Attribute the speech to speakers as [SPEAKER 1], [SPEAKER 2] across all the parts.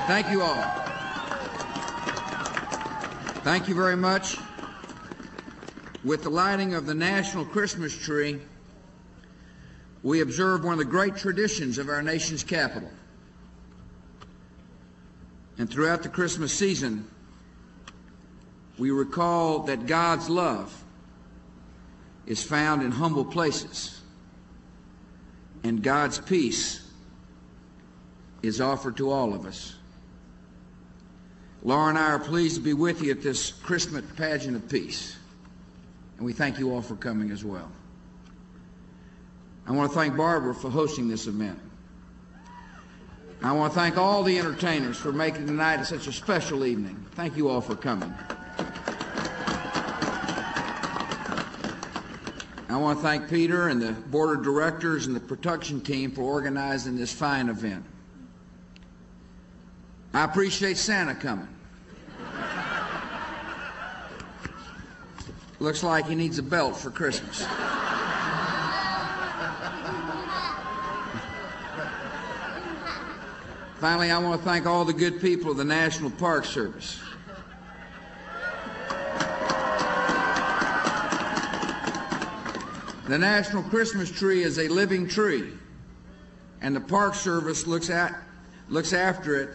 [SPEAKER 1] Thank you all. Thank you very much. With the lighting of the national Christmas tree, we observe one of the great traditions of our nation's capital. And throughout the Christmas season, we recall that God's love is found in humble places, and God's peace is offered to all of us. Laura and I are pleased to be with you at this Christmas Pageant of Peace, and we thank you all for coming as well. I want to thank Barbara for hosting this event. I want to thank all the entertainers for making tonight such a special evening. Thank you all for coming. I want to thank Peter and the board of directors and the production team for organizing this fine event. I appreciate Santa coming. Looks like he needs a belt for Christmas. Finally, I want to thank all the good people of the National Park Service. The National Christmas Tree is a living tree, and the Park Service looks after it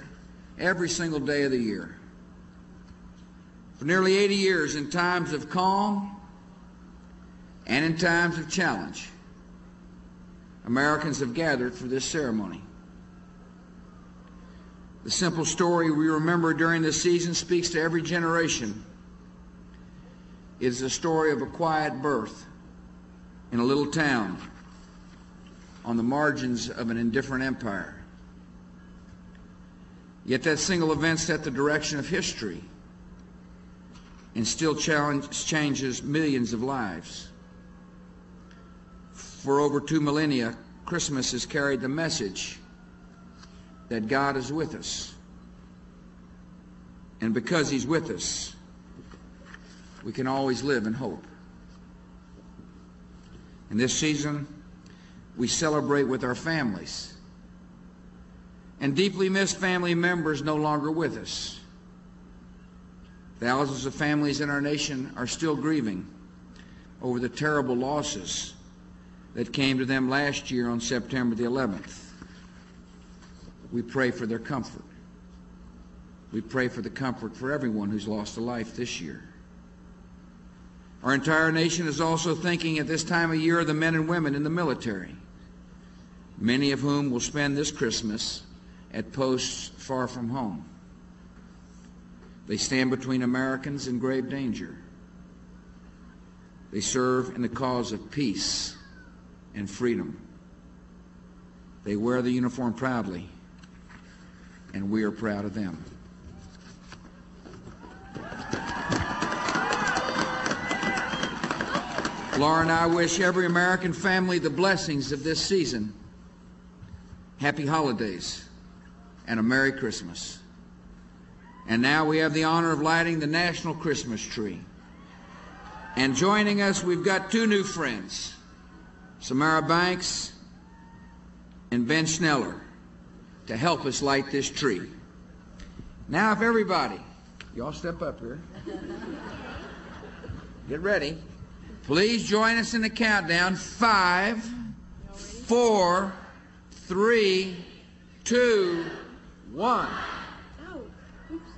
[SPEAKER 1] every single day of the year. For nearly 80 years, in times of calm and in times of challenge, Americans have gathered for this ceremony. The simple story we remember during this season speaks to every generation. It is the story of a quiet birth in a little town on the margins of an indifferent empire. Yet that single event set the direction of history and still changes millions of lives. For over 2 millennia, Christmas has carried the message that God is with us. And because He's with us, we can always live in hope. In this season, we celebrate with our families and deeply missed family members no longer with us. Thousands of families in our nation are still grieving over the terrible losses that came to them last year on September the 11th. We pray for their comfort. We pray for the comfort for everyone who's lost a life this year. Our entire nation is also thinking at this time of year of the men and women in the military, many of whom will spend this Christmas at posts far from home. They stand between Americans in grave danger. They serve in the cause of peace and freedom. They wear the uniform proudly, and we are proud of them. Laura and I wish every American family the blessings of this season. Happy holidays and a Merry Christmas. And now we have the honor of lighting the National Christmas Tree. And joining us, we've got two new friends, Samara Banks and Ben Schneller, to help us light this tree. Now, if everybody, y'all step up here, get ready. Please join us in the countdown. 5, 4, 3, 2, 1.
[SPEAKER 2] Oh, oops.